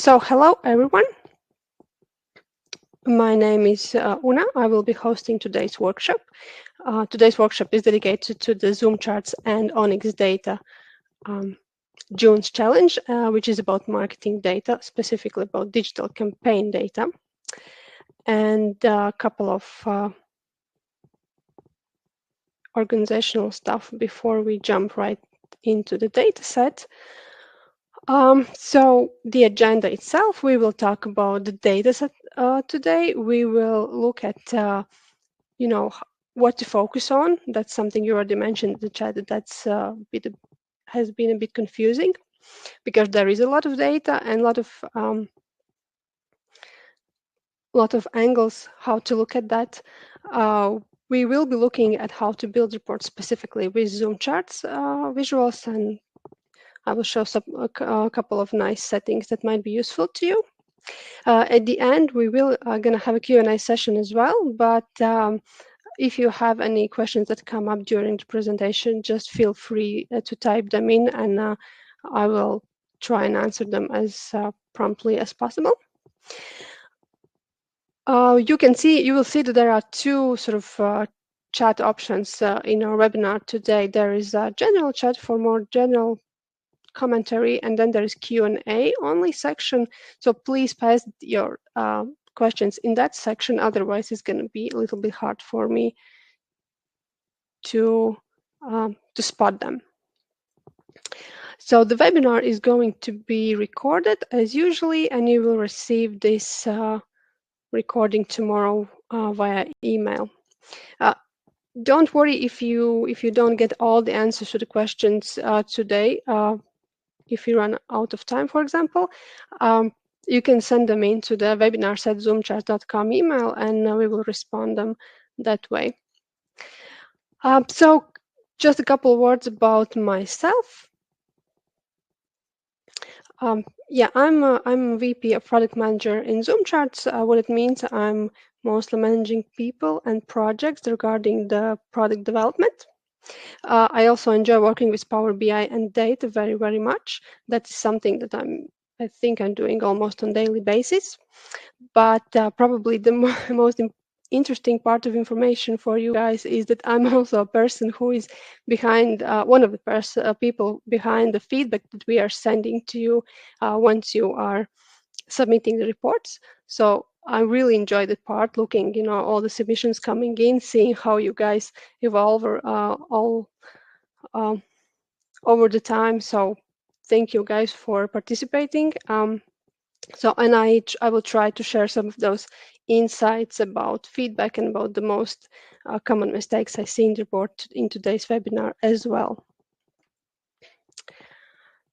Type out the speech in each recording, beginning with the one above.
So hello everyone, my name is Una. I will be hosting today's workshop. Today's workshop is dedicated to the ZoomCharts and OnyxData June's challenge, which is about marketing data, specifically about digital campaign data. And a couple of organizational stuff before we jump right into the data set. So the agenda itself, we will talk about the data set today. We will look at, what to focus on. That's something you already mentioned in the chat, that's has been a bit confusing because there is a lot of data and a lot of angles how to look at that. We will be looking at how to build reports specifically with ZoomCharts visuals, and I will show a couple of nice settings that might be useful to you. At the end, we will going to have a Q&A session as well, but if you have any questions that come up during the presentation, just feel free to type them in, and I will try and answer them as promptly as possible. You will see that there are two sort of chat options in our webinar today. There is a general chat for more general commentary, and then there is Q&A only section. So please pass your questions in that section. Otherwise, it's going to be a little bit hard for me to spot them. So the webinar is going to be recorded as usually, and you will receive this recording tomorrow via email. Don't worry if you don't get all the answers to the questions today. If you run out of time, for example, you can send them into the webinars@zoomcharts.com email, and we will respond them that way. So just a couple of words about myself. Yeah, I'm VP of Product Manager in ZoomCharts. What it means, I'm mostly managing people and projects regarding the product development. I also enjoy working with Power BI and data very, very much. That's something that I think I'm doing almost on a daily basis. But probably the most interesting part of information for you guys is that I'm also a person who is behind, one of the people behind the feedback that we are sending to you once you are submitting the reports. So I really enjoy that part, looking, all the submissions coming in, seeing how you guys evolve all over the time. So thank you guys for participating. And I will try to share some of those insights about feedback and about the most common mistakes I see in the report in today's webinar as well.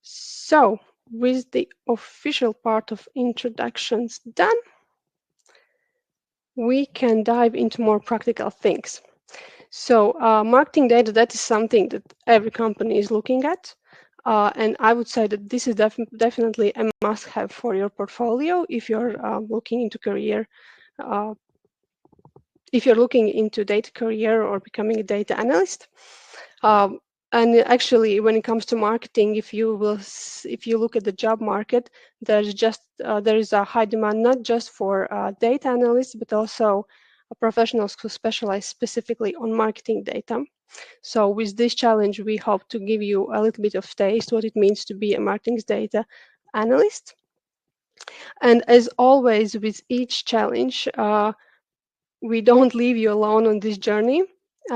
So with the official part of introductions done, we can dive into more practical things. So marketing data, that is something that every company is looking at. And I would say that this is definitely a must-have for your portfolio if you're looking into career, if you're looking into data career or becoming a data analyst. And actually, when it comes to marketing, if you look at the job market, there is a high demand not just for data analysts, but also professionals who specialize specifically on marketing data. So with this challenge, we hope to give you a little bit of taste what it means to be a marketing data analyst. And as always, with each challenge, we don't leave you alone on this journey.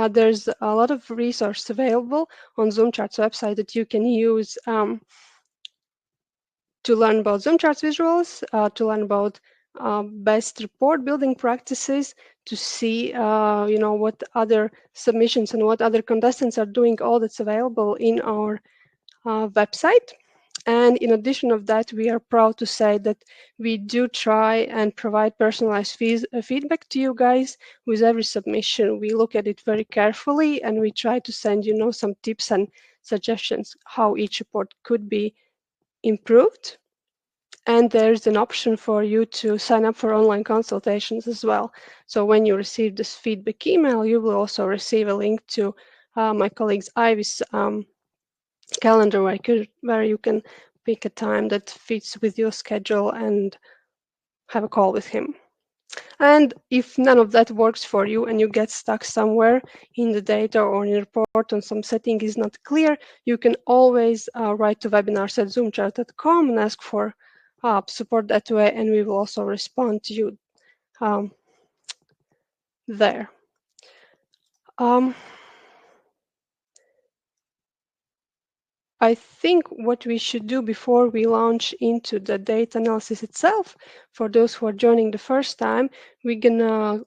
There's a lot of resources available on ZoomCharts website that you can use to learn about ZoomCharts visuals, to learn about best report building practices, to see what other submissions and what other contestants are doing. All that's available in our website. And in addition of that, we are proud to say that we do try and provide personalized feedback to you guys with every submission. We look at it very carefully, and we try to send some tips and suggestions how each report could be improved. And there's an option for you to sign up for online consultations as well. So when you receive this feedback email, you will also receive a link to my colleague's Ivy's calendar where you can pick a time that fits with your schedule and have a call with him. And if none of that works for you and you get stuck somewhere in the data or in a report and some setting is not clear, you can always write to webinars@zoomcharts.com and ask for support that way, and we will also respond to you there. I think what we should do before we launch into the data analysis itself, for those who are joining the first time, we're gonna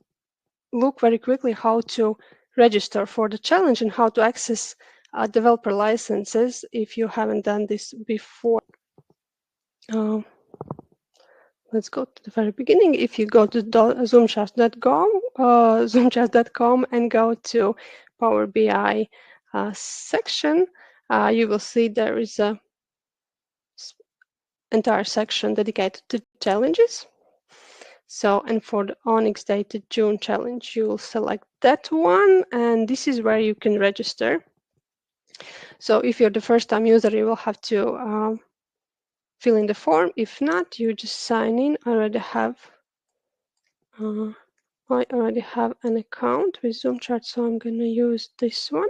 look very quickly how to register for the challenge and how to access developer licenses if you haven't done this before. Let's go to the very beginning. If you go to zoomcharts.com and go to Power BI section, you will see there is a entire section dedicated to challenges. So, and for the OnyxData June challenge, you will select that one, and this is where you can register. So if you're the first time user, you will have to fill in the form. If not, you just sign in. I already have an account with ZoomCharts, so I'm going to use this one.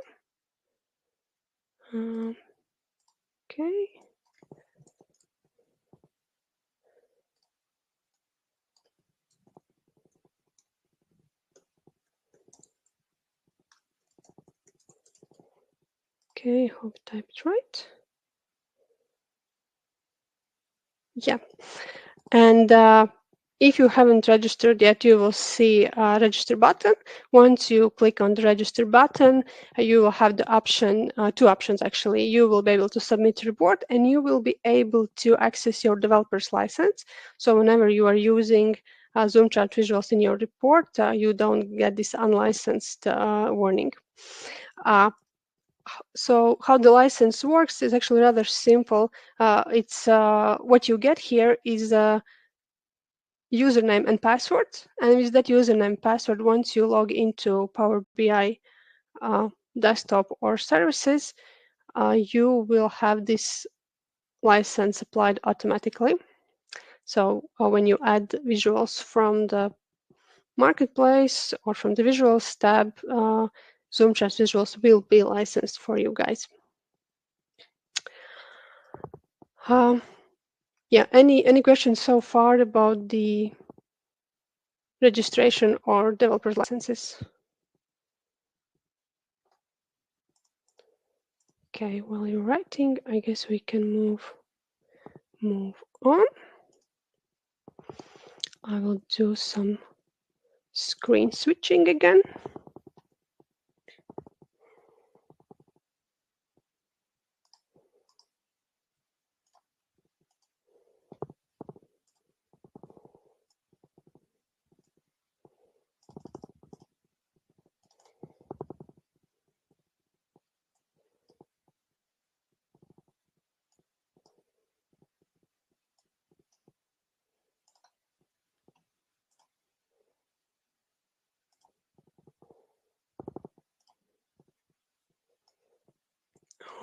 Okay. Okay, hope I typed right. Yeah, and if you haven't registered yet, you will see a register button. Once you click on the register button, you will have the option, two options actually. You will be able to submit a report, and you will be able to access your developer's license. So whenever you are using ZoomChart visuals in your report, you don't get this unlicensed warning. So how the license works is actually rather simple. It's what you get here is a username and password, and with that username and password, once you log into Power BI desktop or services, you will have this license applied automatically. So when you add visuals from the marketplace or from the visuals tab, ZoomCharts visuals will be licensed for you guys. Yeah, any questions so far about the registration or developer's licenses? Okay, while you're writing, I guess we can move on. I will do some screen switching again.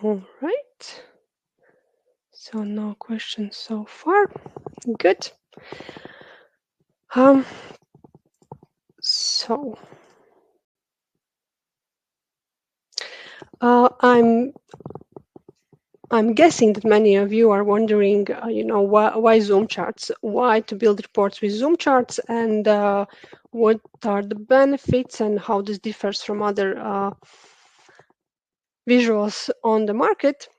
All right. So no questions so far. Good. So I'm guessing that many of you are wondering, why ZoomCharts, why to build reports with ZoomCharts, and what are the benefits and how this differs from other visuals on the market.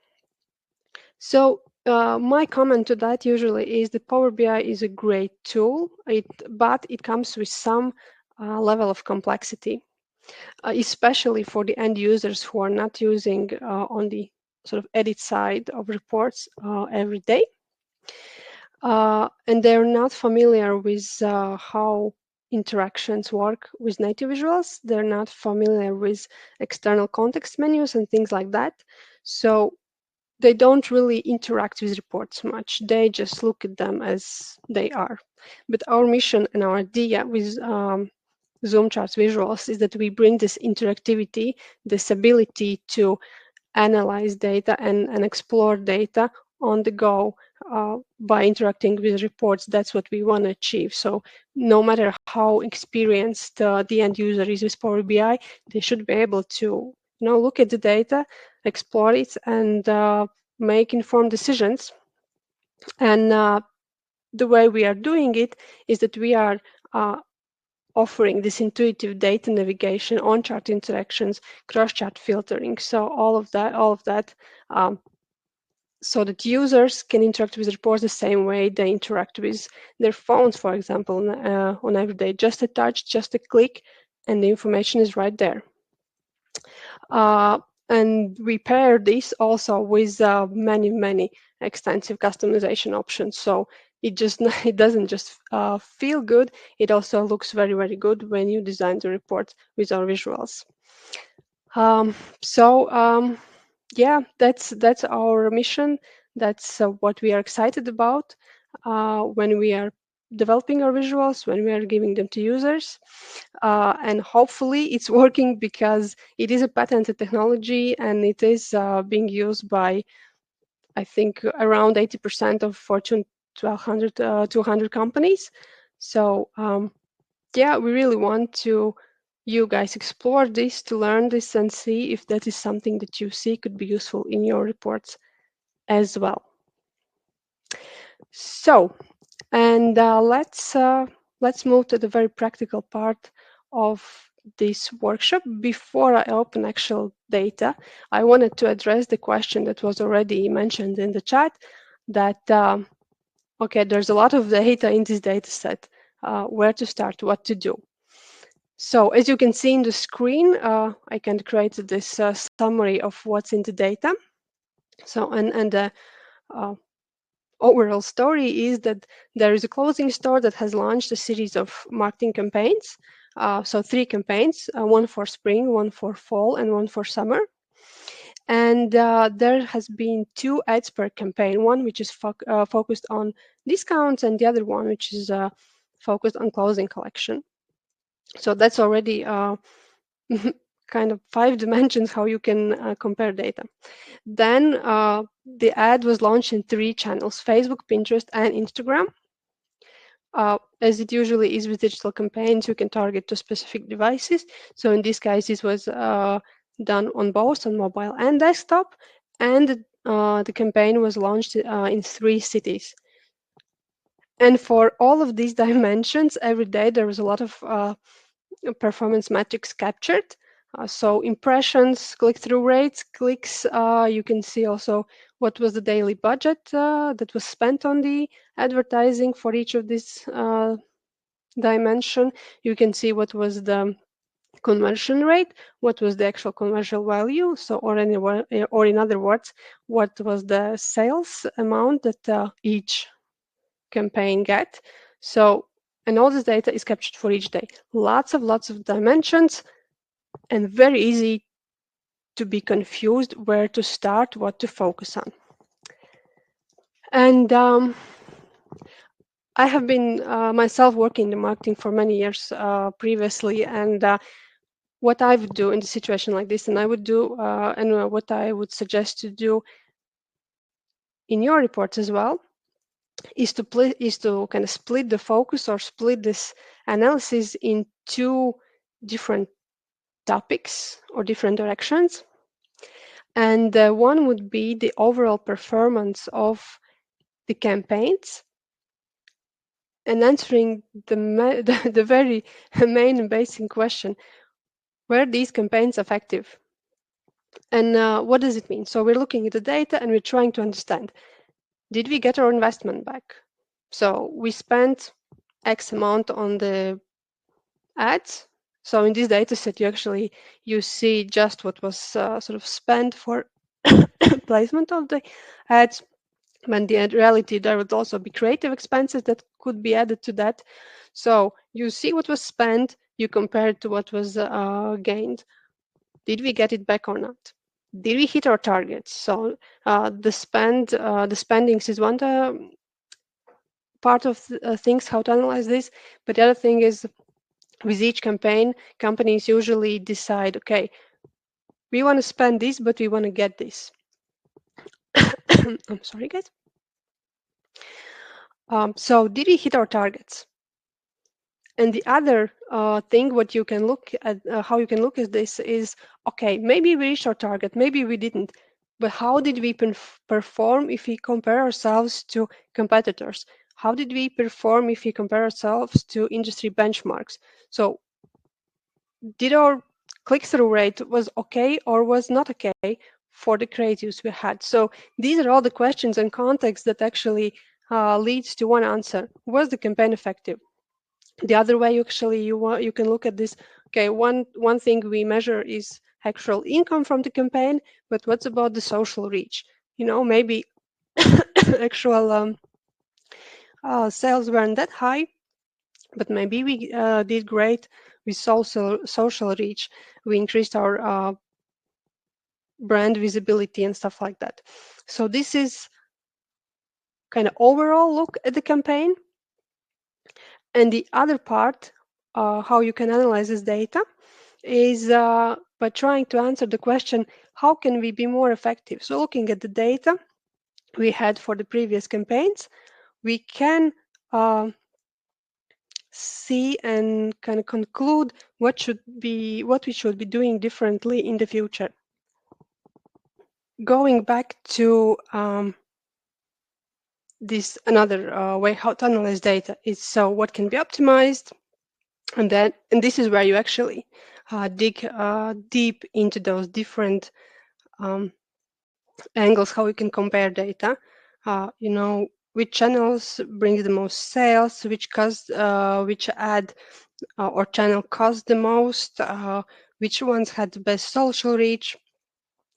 So my comment to that usually is that Power BI is a great tool, but it comes with some level of complexity, especially for the end users who are not using on the sort of edit side of reports every day. And they're not familiar with how interactions work with native visuals. They're not familiar with external context menus and things like that. So they don't really interact with reports much. They just look at them as they are. But our mission and our idea with ZoomCharts visuals is that we bring this interactivity, this ability to analyze data and explore data on the go by interacting with reports. That's what we want to achieve. So no matter how experienced the end user is with Power BI, they should be able to look at the data, explore it, and make informed decisions. And the way we are doing it is that we are offering this intuitive data navigation, on-chart interactions, cross-chart filtering. So all of that, so that users can interact with reports the same way they interact with their phones, for example, on every day. Just a touch, just a click, and the information is right there. And we pair this also with many extensive customization options. So it doesn't just feel good. It also looks very good when you design the report with our visuals. Yeah, that's our mission. That's what we are excited about when we are developing our visuals, when we are giving them to users. And hopefully it's working, because it is a patented technology and it is being used by, I think, around 80% of Fortune 200 companies. So yeah, we really want you guys explore this, to learn this and see if that is something that you see could be useful in your reports as well. So, and let's move to the very practical part of this workshop. Before I open actual data, I wanted to address the question that was already mentioned in the chat, that okay, there's a lot of data in this data set. Where to start, what to do. So as you can see in the screen, I can create this summary of what's in the data. So, and the overall story is that there is a clothing store that has launched a series of marketing campaigns. So 3 campaigns, one for spring, one for fall, and one for summer. And there has been 2 ads per campaign, one which is focused on discounts, and the other one which is focused on clothing collection. So that's already kind of 5 dimensions how you can compare data. Then the ad was launched in 3 channels: Facebook, Pinterest, and Instagram. As it usually is with digital campaigns, you can target to specific devices. So in this case, this was done on both on mobile and desktop, and the campaign was launched in 3 cities. And for all of these dimensions, every day there was a lot of performance metrics captured. So impressions, click-through rates, clicks. You can see also what was the daily budget that was spent on the advertising for each of these dimension. You can see what was the conversion rate, what was the actual conversion value. So, or in other words, what was the sales amount that each campaign get. So, and all this data is captured for each day. Lots of dimensions, and very easy to be confused where to start, what to focus on. And I have been myself working in marketing for many years previously, and what I would do in a situation like this, and I would do, and what I would suggest to do in your reports as well, is to kind of split the focus, or split this analysis in 2 different topics or different directions. And one would be the overall performance of the campaigns, and answering the very main and basic question: were these campaigns effective? And what does it mean? So we're looking at the data and we're trying to understand, did we get our investment back? So we spent X amount on the ads. So in this data set, you see just what was sort of spent for placement of the ads. When in reality, there would also be creative expenses that could be added to that. So you see what was spent, you compare it to what was gained. Did we get it back or not? Did we hit our targets? So the spendings is one part of things, how to analyze this. But the other thing is, with each campaign, companies usually decide, okay, we want to spend this, but we want to get this. I'm sorry, guys. So did we hit our targets? And the other thing, what you can look at, how you can look at this is, okay, maybe we reached our target, maybe we didn't, but how did we perform if we compare ourselves to competitors? How did we perform if we compare ourselves to industry benchmarks? So did our click-through rate was okay or was not okay for the creatives we had? So these are all the questions and context that actually leads to one answer. Was the campaign effective? The other way, actually, you can look at this. Okay, one thing we measure is actual income from the campaign, but what's about the social reach? You know, maybe actual sales weren't that high, but maybe we did great with social reach. We increased our brand visibility and stuff like that. So this is kind of overall look at the campaign. And the other part, how you can analyze this data, is by trying to answer the question, how can we be more effective? So looking at the data we had for the previous campaigns, we can see and kind of conclude what we should be doing differently in the future. Going back to this another way how to analyze data is, so what can be optimized, and this is where you actually dig deep into those different angles, how you can compare data. You know, which channels bring the most sales, which ad or channel cost the most, which ones had the best social reach,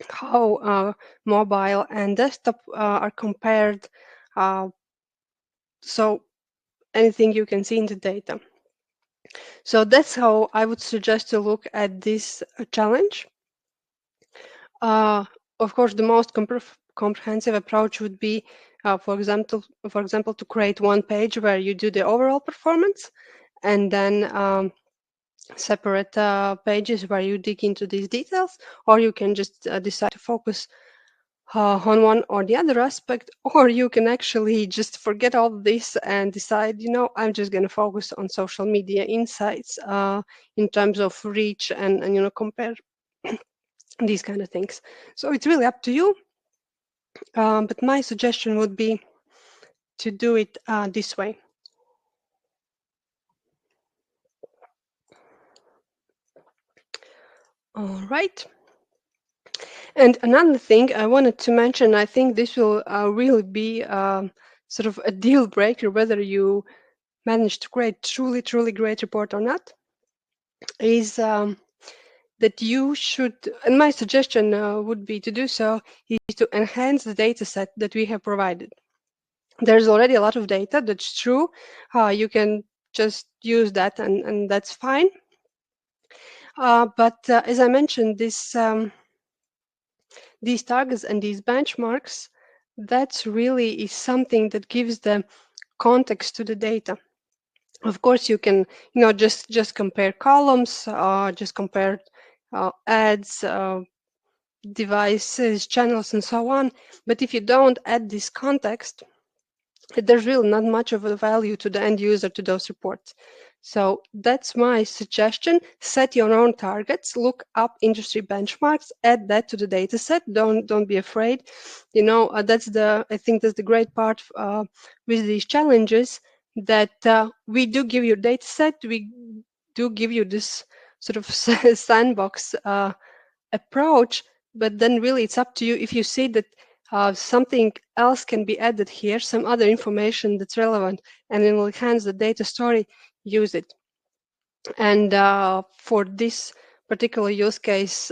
how mobile and desktop are compared. So anything you can see in the data. So that's how I would suggest to look at this challenge. Of course, the most comprehensive approach would be, for example, to create one page where you do the overall performance, and then separate pages where you dig into these details, or you can just decide to focus on one or the other aspect, or you can actually just forget all this and decide, you know, I'm just going to focus on social media insights in terms of reach and you know, compare these kind of things. So it's really up to you, but my suggestion would be to do it this way. All right. And another thing I wanted to mention, I think this will really be sort of a deal breaker whether you manage to create truly great report or not, is that you should, and my suggestion would be to do so, is to enhance the data set that we have provided. There's already a lot of data, that's true. You can just use that and that's fine. But as I mentioned, these targets and these benchmarks, that's really is something that gives the context to the data. Of course, you can, you know, just compare columns, just compare ads, devices, channels, and so on. But if you don't add this context, there's really not much of a value to the end user to those reports. So that's my suggestion. Set your own targets, look up industry benchmarks, add that to the data set. Don't be afraid. You know, I think that's the great part with these challenges, that we do give you data set, we do give you this sort of sandbox approach, but then really it's up to you. If you see that something else can be added here, some other information that's relevant, and it will enhance the data story, use it. And for this particular use case,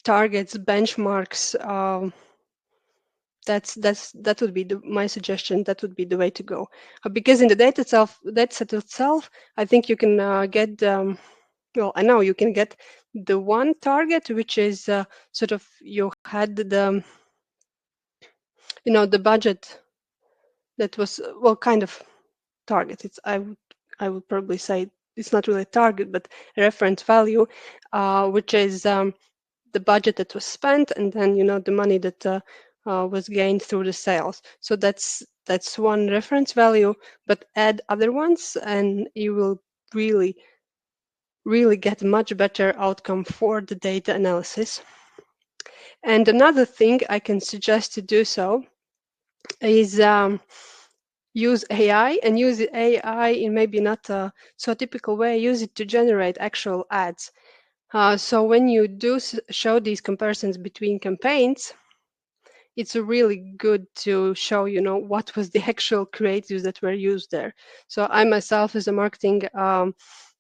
targets, benchmarks, that would be my suggestion. That would be the way to go, because in the data set itself, I think you can get. Well, I know you can get the one target, which is sort of you had the, you know, the budget that was, well, kind of target. It's I would probably say it's not really a target, but a reference value, which is the budget that was spent, and then the money that was gained through the sales. So that's one reference value, but add other ones and you will really get much better outcome for the data analysis. And another thing I can suggest to do so is use AI, and use AI in maybe not a so typical way. Use it to generate actual ads. So when you do show these comparisons between campaigns, it's really good to show, what was the actual creatives that were used there. So I myself, as a marketing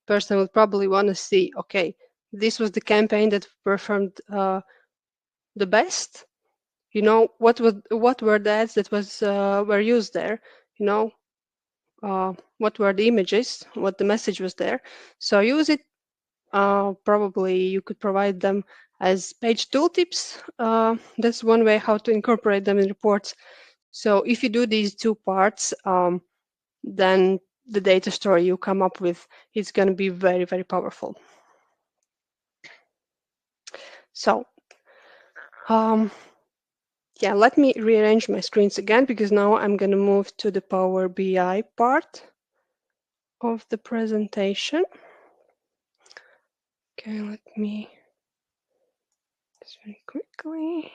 person, would probably want to see, okay, this was the campaign that performed the best. What were the ads that were used there? What were the images? What the message was there? So use it. Probably you could provide them as page tooltips. That's one way how to incorporate them in reports. So if you do these two parts, then the data story you come up with is going to be very, very powerful. So yeah, let me rearrange my screens again, because now I'm going to move to the Power BI part of the presentation. Okay, let me just very quickly.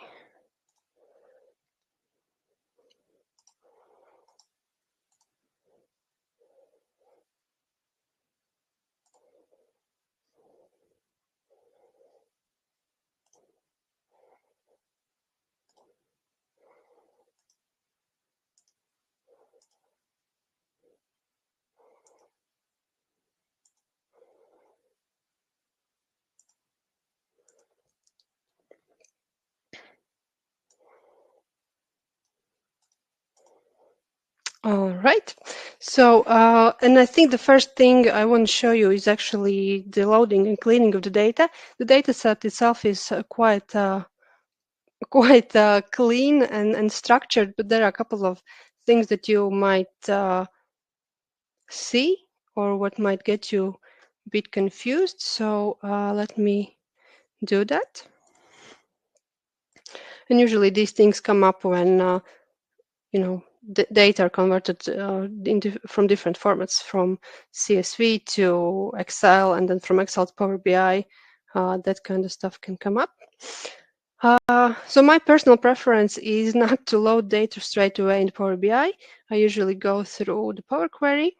All right. So, and I think the first thing I want to show you is actually the loading and cleaning of the data. The data set itself is quite clean and structured, but there are a couple of things that you might see, or what might get you a bit confused. So let me do that. And usually these things come up when data are converted from different formats, from CSV to Excel, and then from Excel to Power BI. That kind of stuff can come up. So my personal preference is not to load data straight away in Power BI. I usually go through the Power Query.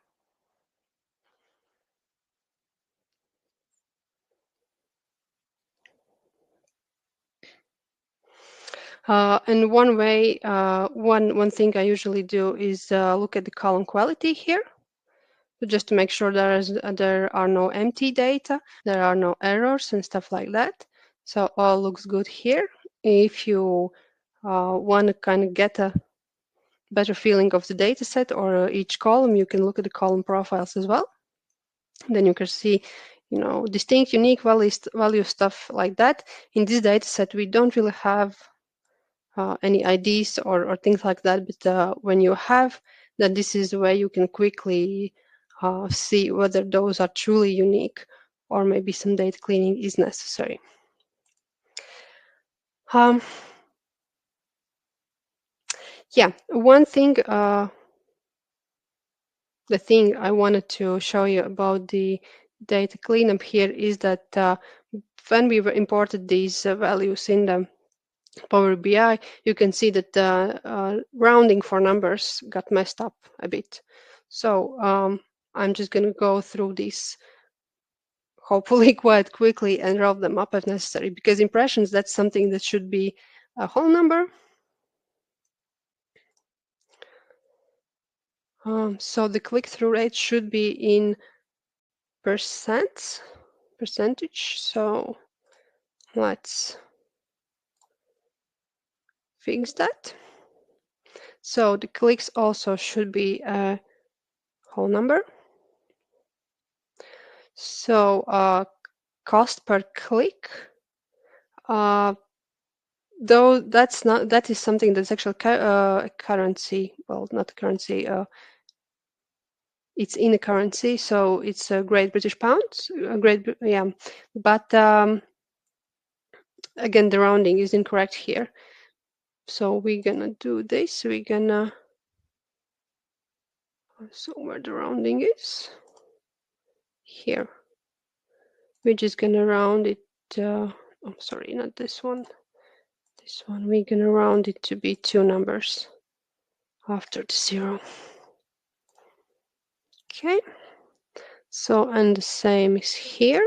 And one way, one thing I usually do is look at the column quality here, just to make sure there are no empty data, there are no errors and stuff like that. So all looks good here. If you want to kind of get a better feeling of the data set or each column, you can look at the column profiles as well. Then you can see, distinct, unique value stuff like that. In this data set, we don't really have any IDs or things like that, but when you have, then this is where you can quickly see whether those are truly unique, or maybe some data cleaning is necessary. Yeah, one thing, the thing I wanted to show you about the data cleanup here is that when we imported these values in the Power BI, you can see that the rounding for numbers got messed up a bit. So I'm just going to go through these hopefully quite quickly and round them up if necessary, because impressions, that's something that should be a whole number. So the click-through rate should be in percentage. So let's fix that. So the clicks also should be a whole number. So cost per click, though that is something that's actually currency. Well, not currency. It's in a currency, so it's a Great British Pound. But again, the rounding is incorrect here. So we're gonna do this. We're gonna, so where the rounding is, here. We're just gonna round it, I'm sorry, not this one. This one, we're gonna round it to be 2 numbers after the 0. Okay. So, and the same is here.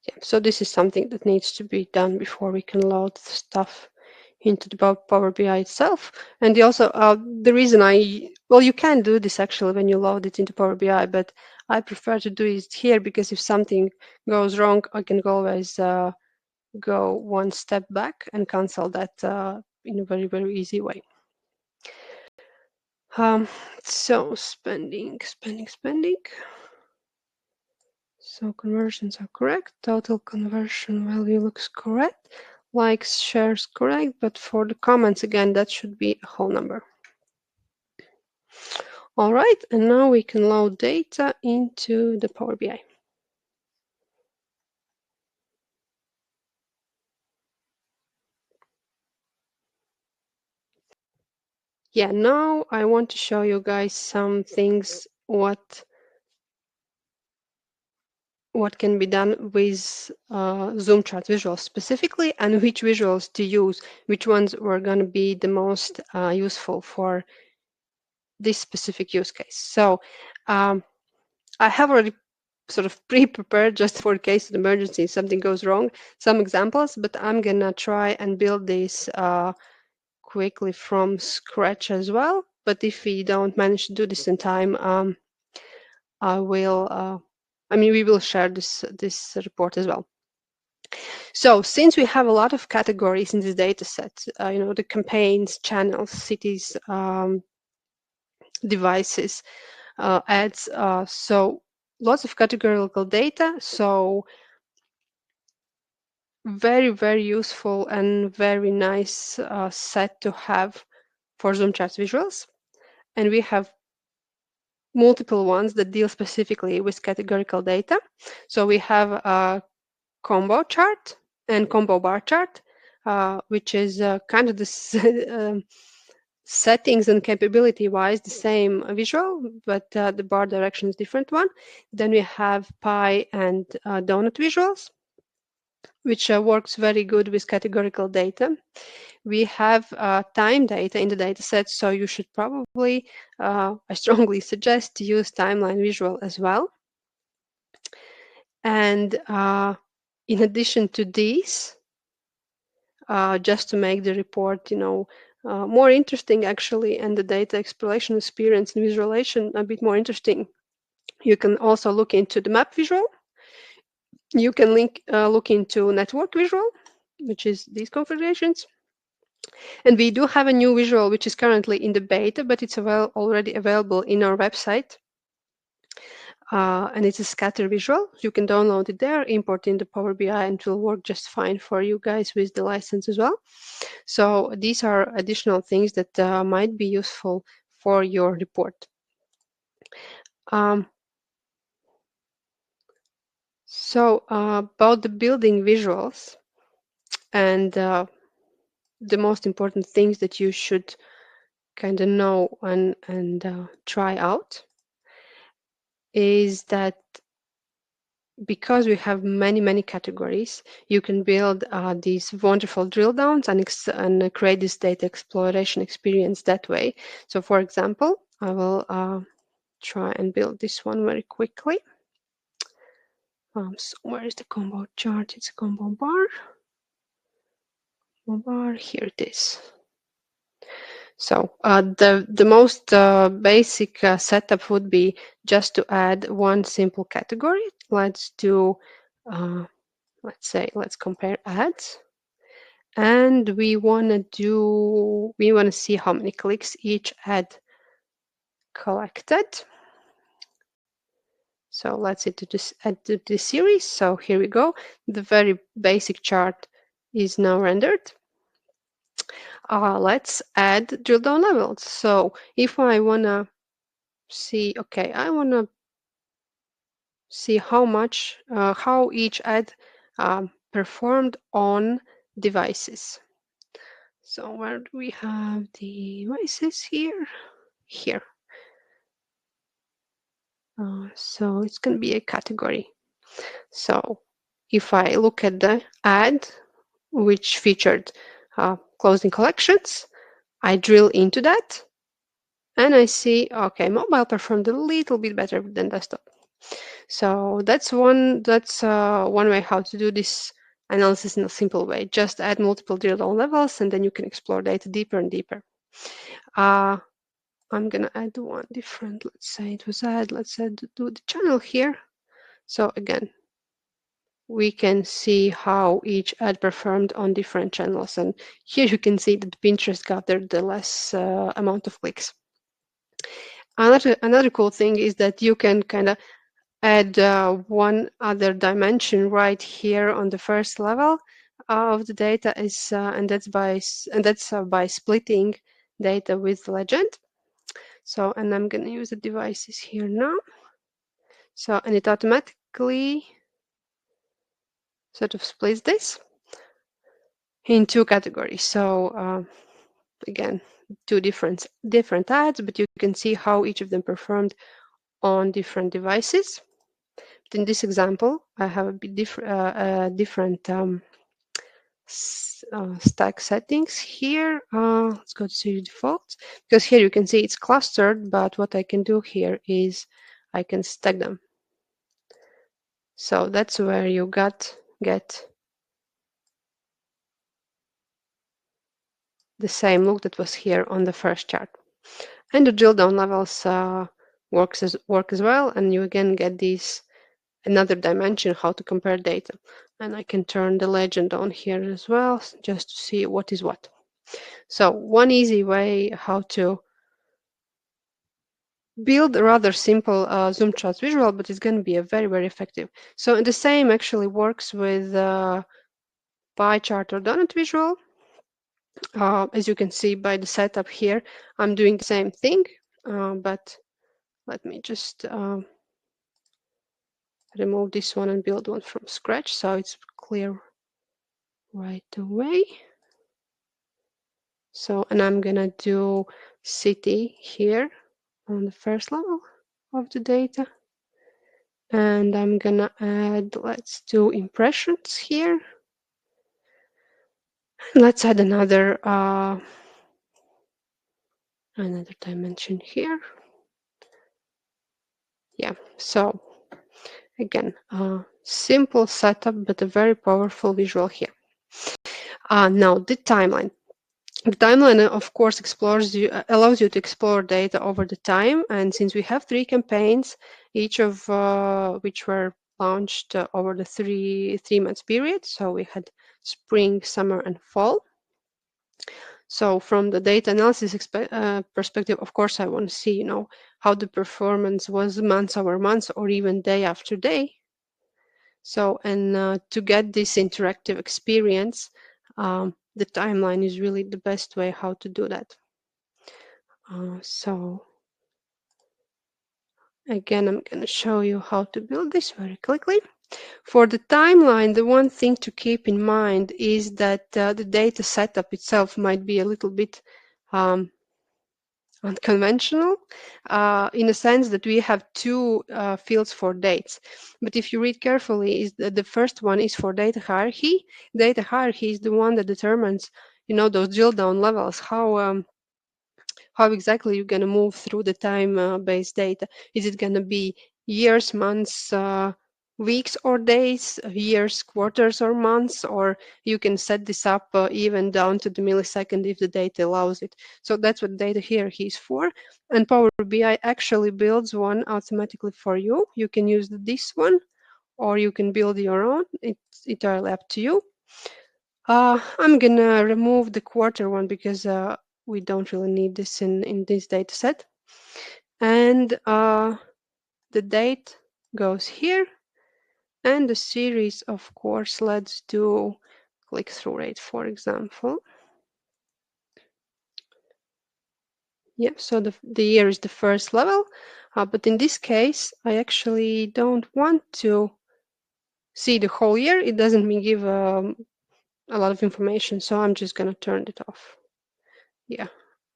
Yeah, so this is something that needs to be done before we can load the stuff into the Power BI itself. And also, the reason well, you can do this actually when you load it into Power BI, but I prefer to do it here because if something goes wrong, I can always go one step back and cancel that in a very, very easy way. So spending. So conversions are correct. Total conversion value looks correct. Likes, shares correct, but for the comments again, that should be a whole number. All right, and now we can load data into the Power BI. Yeah, now I want to show you guys some things what can be done with ZoomCharts visuals specifically, and which visuals to use, which ones were going to be the most useful for this specific use case. So I have already sort of pre-prepared just for case of emergency, something goes wrong, some examples, but I'm gonna try and build this quickly from scratch as well. But if we don't manage to do this in time, I will, we will share this report as well. So since we have a lot of categories in this data set, the campaigns, channels, cities, devices, ads, so lots of categorical data. So very, very useful and very nice set to have for ZoomCharts visuals. And we have multiple ones that deal specifically with categorical data. So we have a combo chart and combo bar chart, which is kind of this settings and capability wise the same visual, but the bar direction is different one. Then we have pie and donut visuals, which works very good with categorical data. We have time data in the data set, so you should probably, I strongly suggest to use timeline visual as well. And in addition to these, just to make the report, more interesting actually, and the data exploration experience and visualization a bit more interesting, you can also look into the map visual. You can look into network visual, which is these configurations. And we do have a new visual, which is currently in the beta, but it's already available in our website. And it's a scatter visual. You can download it there, import in the Power BI, and it will work just fine for you guys with the license as well. So these are additional things that might be useful for your report. So about the building visuals and the most important things that you should kind of know and try out is that because we have many categories, you can build these wonderful drill downs and create this data exploration experience that way. So for example, I will try and build this one very quickly. So where is the combo chart? It's a combo bar. Here it is. So the most basic setup would be just to add one simple category. Let's do, let's compare ads. And we want to see how many clicks each ad collected. So let's add to this series. So here we go. The very basic chart is now rendered. Let's add drill down levels. So if I want to see, okay, I want to see how each ad performed on devices. So where do we have devices here? Here. So it's going to be a category. So if I look at the ad which featured clothing collections, I drill into that and I see, okay, mobile performed a little bit better than desktop. So that's one way how to do this analysis in a simple way. Just add multiple drill down levels and then you can explore data deeper and deeper. I'm gonna add one different, let's say it was let's do the channel here. So again, we can see how each ad performed on different channels. And here you can see that Pinterest gathered the less amount of clicks. Another cool thing is that you can kind of add one other dimension right here on the first level of the data and that's by splitting data with legend. So, and I'm going to use the devices here now. So, and it automatically sort of splits this in two categories. So again, two different ads, but you can see how each of them performed on different devices. But in this example, I have a bit different stack settings here. Let's go to defaults, because here you can see it's clustered, but what I can do here is I can stack them. So that's where you get the same look that was here on the first chart. And the drill down levels work as well, and you again get these another dimension how to compare data. And I can turn the legend on here as well just to see what is what. So one easy way how to build a rather simple ZoomCharts visual, but it's going to be a very effective. So the same actually works with pie chart or donut visual. As you can see by the setup here, I'm doing the same thing, but let me just remove this one and build one from scratch so it's clear right away. So, and I'm gonna do city here on the first level of the data. And I'm gonna add, let's do impressions here. Let's add another dimension here. Yeah, so again, simple setup, but a very powerful visual here. Now the timeline. The timeline, of course, allows you to explore data over the time. And since we have 3 campaigns, each of which were launched over the three months period. So we had spring, summer, and fall. So from the data analysis perspective, of course, I want to see, how the performance was month over month or even day after day. So, and to get this interactive experience, the timeline is really the best way how to do that. So again, I'm going to show you how to build this very quickly. For the timeline, the one thing to keep in mind is that the data setup itself might be a little bit unconventional in a sense that we have 2 fields for dates. But if you read carefully, is the first one is for data hierarchy. Data hierarchy is the one that determines, those drill down levels, how exactly you're going to move through the time-based data. Is it going to be years, months, weeks or days, years, quarters or months, or you can set this up even down to the millisecond if the data allows it. So that's what data hierarchy is for. And Power BI actually builds one automatically for you. You can use this one, or you can build your own. It's entirely up to you. I'm gonna remove the quarter one because we don't really need this in this data set. And the date goes here. And the series, of course, let's do click-through rate, for example. Yeah, so the year is the first level. But in this case, I actually don't want to see the whole year. It doesn't give a lot of information, so I'm just going to turn it off. Yeah,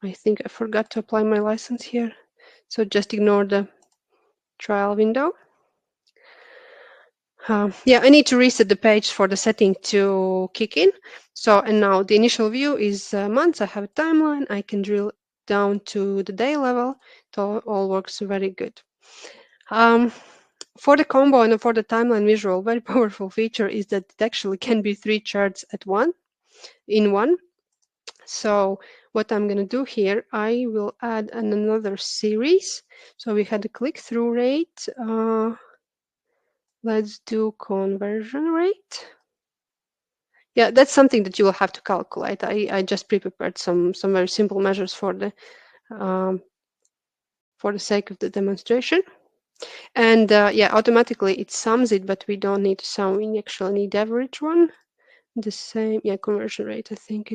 I think I forgot to apply my license here, so just ignore the trial window. Yeah, I need to reset the page for the setting to kick in. So, and now the initial view is months. I have a timeline. I can drill down to the day level. It all works very good. For the combo and for the timeline visual, very powerful feature is that it actually can be 3 charts at in one. So what I'm going to do here, I will add another series. So we had a click-through rate. Let's do conversion rate. Yeah, that's something that you will have to calculate. I just prepared some very simple measures for the sake of the demonstration. And yeah, automatically it sums it, but we don't need to sum. We actually need average one. The same, yeah, conversion rate. I think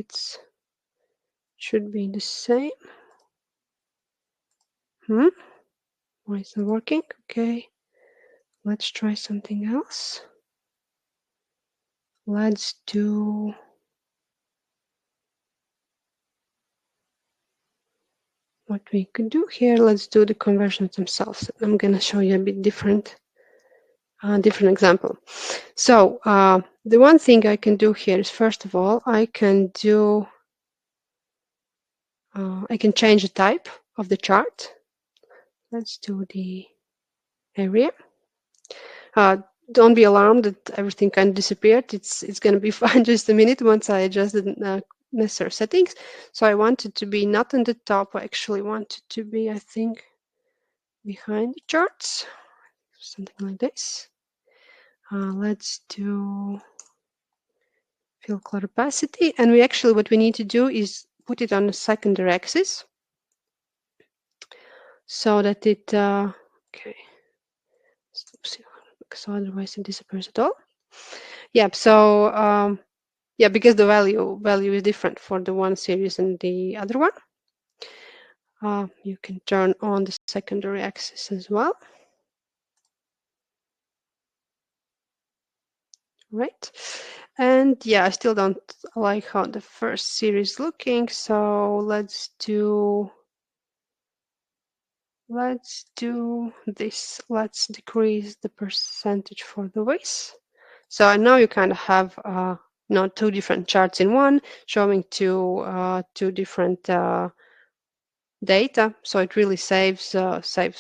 should be the same. Why is it working? Okay, let's try something else. Let's do what we could do here. Let's do the conversions themselves. I'm going to show you a bit different example. So the one thing I can do here is, first of all, I can change the type of the chart. Let's do the area. Don't be alarmed that everything kind of disappeared. It's going to be fine just a minute once I adjust the necessary settings. So I want it to be not on the top. I actually want it to be, I think, behind the charts, something like this. Let's do fill color opacity, and what we need to do is put it on the secondary axis so that it okay. So otherwise it disappears at all. Yeah. So yeah, because the value is different for the one series and the other one. You can turn on the secondary axis as well. Right. And yeah, I still don't like how the first series is looking. So let's do this. Let's decrease the percentage for the width. So I know you kind of have not two different charts in one, showing two different data. So it really saves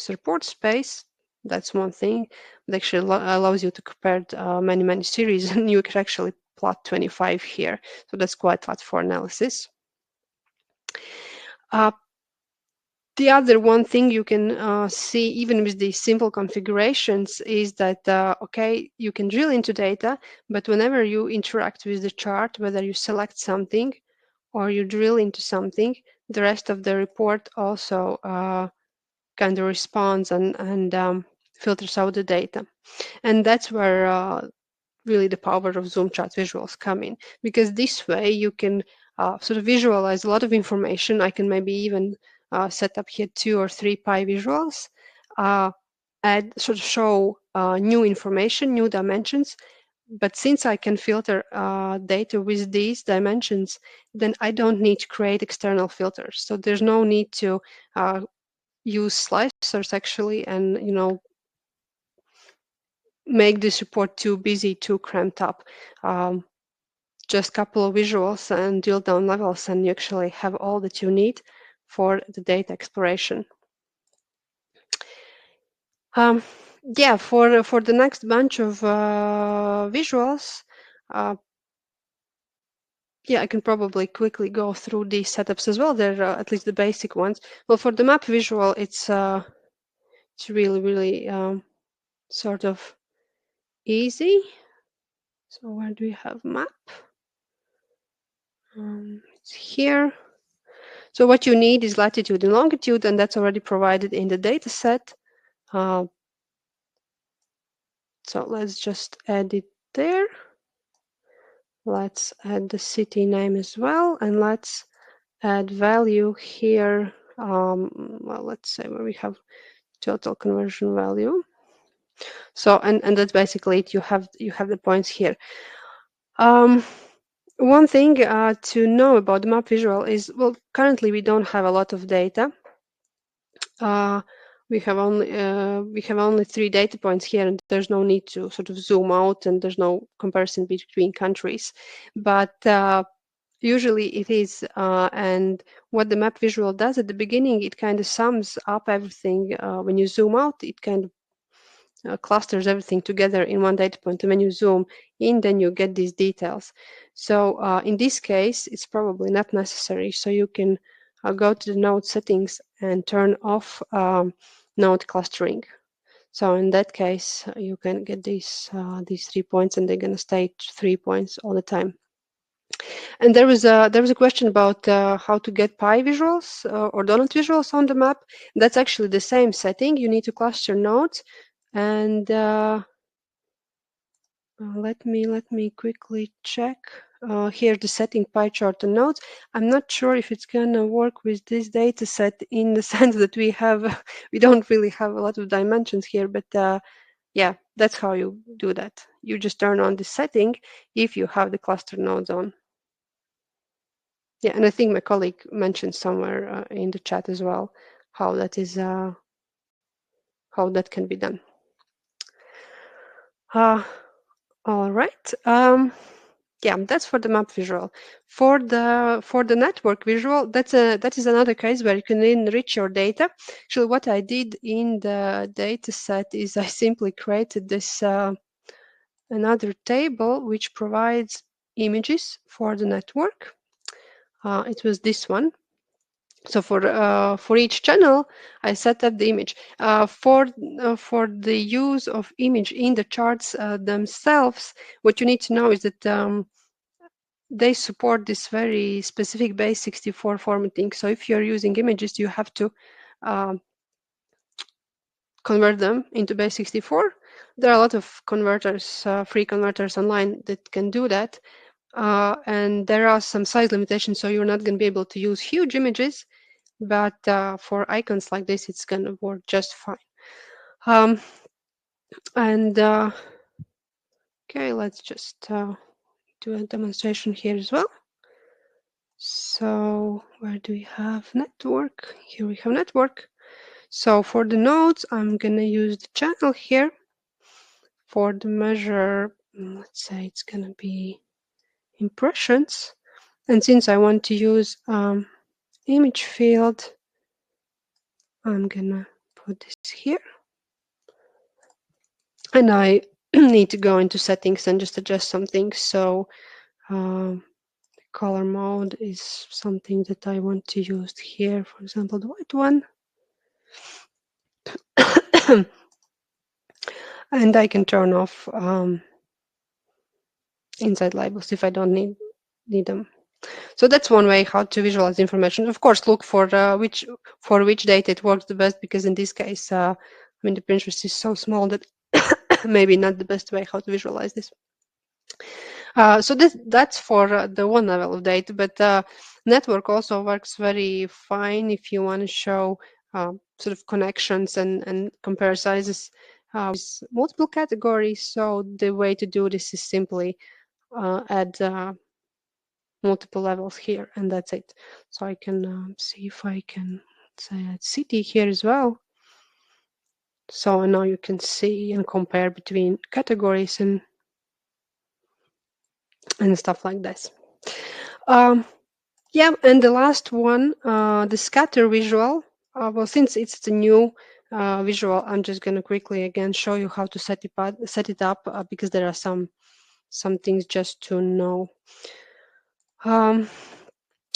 report space. That's one thing. It actually allows you to compare many series, and you can actually plot 25 here. So that's quite fast for analysis. The other one thing you can see, even with these simple configurations, is that, okay, you can drill into data, but whenever you interact with the chart, whether you select something or you drill into something, the rest of the report also kind of responds and filters out the data. And that's where really the power of ZoomCharts visuals come in, because this way you can sort of visualize a lot of information. I can maybe even set up here 2 or 3 pie visuals, sort of show new information, new dimensions. But since I can filter data with these dimensions, then I don't need to create external filters. So there's no need to use slicers actually, and make this report too busy, too cramped up. Just a couple of visuals and drill down levels, and you actually have all that you need for the data exploration. Yeah, for the next bunch of visuals, yeah, I can probably quickly go through these setups as well. They're at least the basic ones. Well, for the map visual, it's really sort of easy. So where do we have map? It's here. So what you need is latitude and longitude, and that's already provided in the data set. So let's just add it there. Let's add the city name as well, and let's add value here. Well, let's say where we have total conversion value. So and that's basically it. You have the points here. One thing to know about the map visual is, well, currently we don't have a lot of data. We have only 3 data points here, and there's no need to sort of zoom out, and there's no comparison between countries. But usually it is, and what the map visual does at the beginning, it kind of sums up everything. When you zoom out, it kind of clusters everything together in one data point, and when you zoom in, then you get these details. So in this case, it's probably not necessary. So you can go to the node settings and turn off node clustering. So in that case, you can get these 3 points, and they're going to stay 3 points all the time. And there was a question about how to get pie visuals or donut visuals on the map. That's actually the same setting. You need to cluster nodes. And let me quickly check here the setting pie chart and nodes. I'm not sure if it's gonna work with this data set, in the sense that we don't really have a lot of dimensions here, but yeah, that's how you do that. You just turn on the setting if you have the cluster nodes on. Yeah, and I think my colleague mentioned somewhere in the chat as well how that is how that can be done. All right. Yeah, that's for the map visual. For the network visual, that is another case where you can enrich your data. Actually, what I did in the data set is I simply created this another table which provides images for the network. It was this one. So for each channel, I set up the image. For the use of image in the charts themselves, what you need to know is that they support this very specific base64 formatting. So if you're using images, you have to convert them into base64. There are a lot of converters, free converters online that can do that. And there are some size limitations, so you're not going to be able to use huge images. But for icons like this, it's going to work just fine. Okay, let's just do a demonstration here as well. So where do we have network? Here we have network. So for the nodes, I'm going to use the channel here. For the measure, let's say it's going to be impressions. And since I want to use image field, I'm going to put this here. And I need to go into settings and just adjust some things. So color mode is something that I want to use here. For example, the white one. And I can turn off inside labels if I don't need them. So that's one way how to visualize information. Of course, look for which data it works the best, because in this case, I mean, the Pinterest is so small that maybe not the best way how to visualize this. So that's for the one level of data, but network also works very fine if you want to show sort of connections and compare sizes with multiple categories. So the way to do this is simply add multiple levels here, and that's it. So I can see if I can say add city here as well. So now you can see and compare between categories and stuff like this. Yeah, and the last one, the scatter visual. Well, since it's the new visual, I'm just going to quickly again show you how to set it up because there are some things just to know.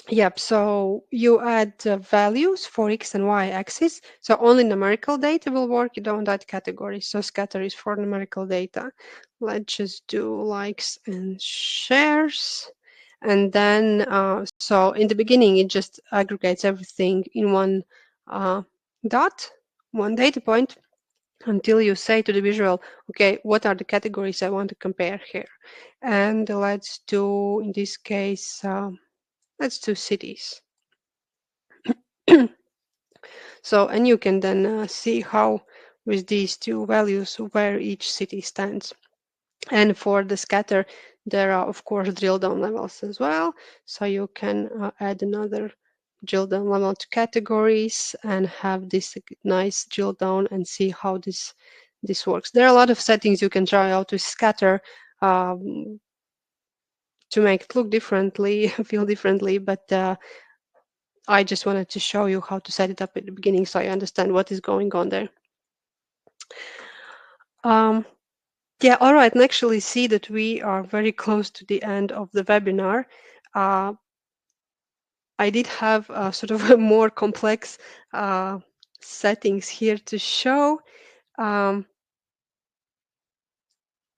Yep, so you add values for X and Y axis. So only numerical data will work. You don't add categories. So scatter is for numerical data. Let's just do likes and shares. And then, so in the beginning, it just aggregates everything in one dot, one data point, until you say to the visual, okay, what are the categories I want to compare here? And let's do, in this case, let's do cities. So, and you can then see how with these two values where each city stands. And for the scatter, there are of course drill down levels as well. So you can add another drill down level to categories and have this nice drill down and see how this works. There are a lot of settings you can try out with scatter to make it look differently, feel differently, but I just wanted to show you how to set it up at the beginning so you understand what is going on there. Yeah, all right, and actually see that we are very close to the end of the webinar. I did have sort of a more complex settings here to show.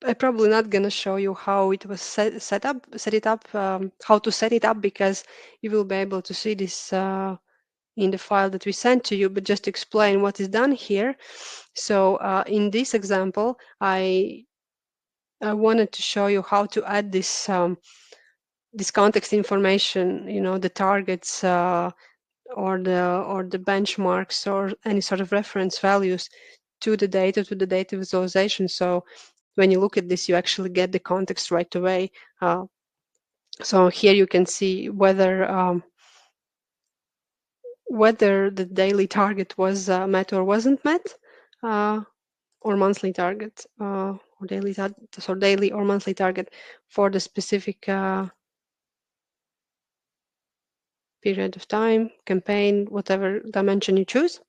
I'm probably not going to show you how it was set it up, how to set it up, because you will be able to see this in the file that we sent to you, but just explain what is done here. So in this example, I wanted to show you how to add this this context information, you know, the targets or the benchmarks or any sort of reference values to the data visualization. So when you look at this, you actually get the context right away. So here you can see whether the daily target was met or wasn't met, or monthly target, or daily or monthly target for the specific period of time, campaign, whatever dimension you choose.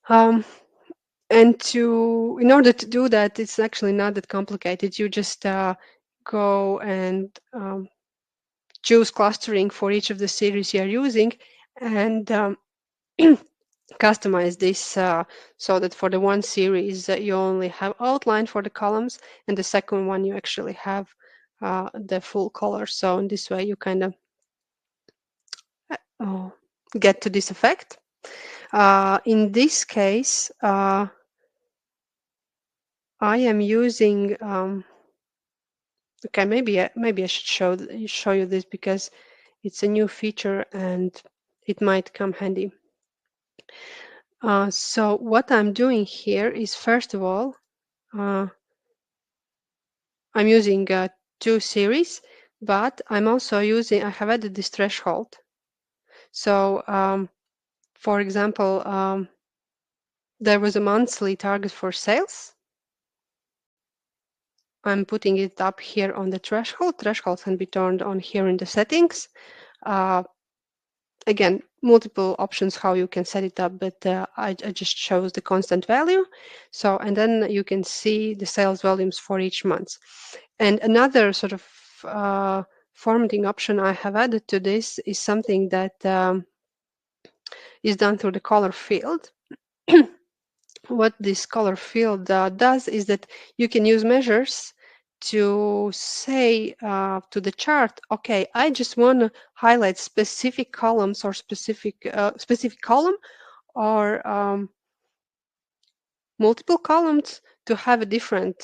And in order to do that, it's actually not that complicated. You just go and choose clustering for each of the series you're using, and customize this so that for the one series you only have outline for the columns, and the second one you actually have the full color. So in this way you kind of get to this effect. In this case, I am using okay, maybe I should show you this because it's a new feature and it might come handy. So what I'm doing here is, first of all, I'm using two series, but I'm also I have added this threshold. So for example, there was a monthly target for sales. I'm putting it up here on the threshold. Threshold can be turned on here in the settings. Again, multiple options how you can set it up, but I just chose the constant value. So, and then you can see the sales volumes for each month. And another sort of formatting option I have added to this is something that is done through the color field. What this color field does is that you can use measures to say to the chart, okay, I just want to highlight specific columns or specific column or multiple columns to have a different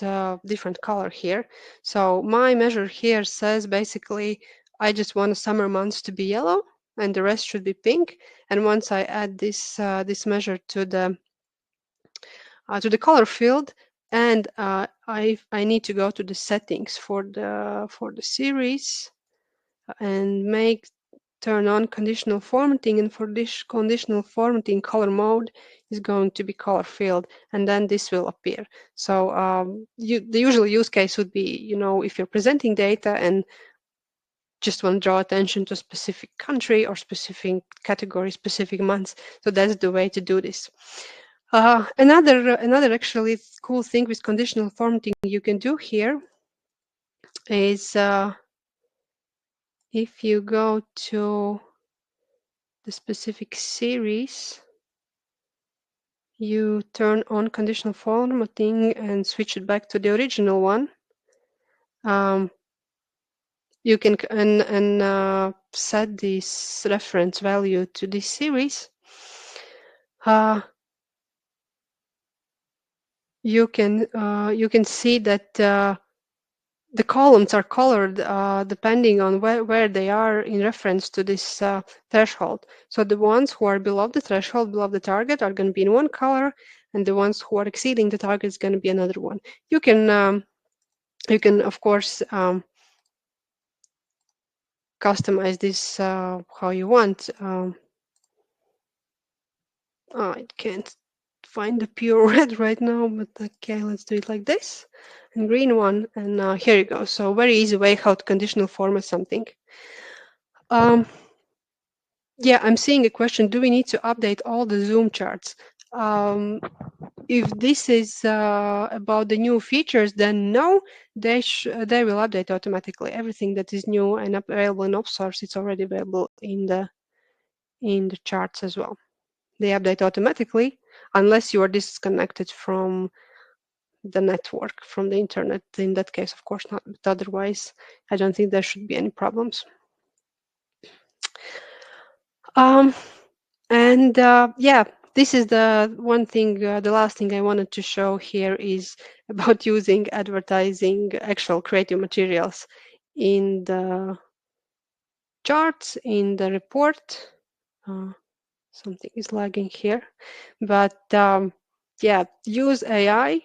color here. So my measure here says basically I just want the summer months to be yellow and the rest should be pink. And once I add this this measure to the color field, and I need to go to the settings for the series and turn on conditional formatting, and for this conditional formatting, color mode is going to be color field, and then this will appear. So the usual use case would be, you know, if you're presenting data and just want to draw attention to a specific country or specific category, specific months. So that's the way to do this. Another actually cool thing with conditional formatting you can do here is if you go to the specific series, you turn on conditional formatting and switch it back to the original one. You can set this reference value to this series. You can see that the columns are colored depending on where they are in reference to this threshold. So the ones who are below the threshold, below the target, are going to be in one color, and the ones who are exceeding the target is going to be another one. You can of course customize this how you want. I can't find the pure red right now, but okay, let's do it like this. And green one, and here you go. So very easy way how to conditional format something. Yeah, I'm seeing a question. Do we need to update all the Zoom charts? If this is about the new features, then no, they will update automatically. Everything that is new and available in open source, it's already available in the charts as well. They update automatically unless you are disconnected from the network, from the internet. In that case, of course not, but otherwise, I don't think there should be any problems. Yeah, this is the one thing, the last thing I wanted to show here is about using advertising actual creative materials in the charts, in the report. Something is lagging here, but yeah, use AI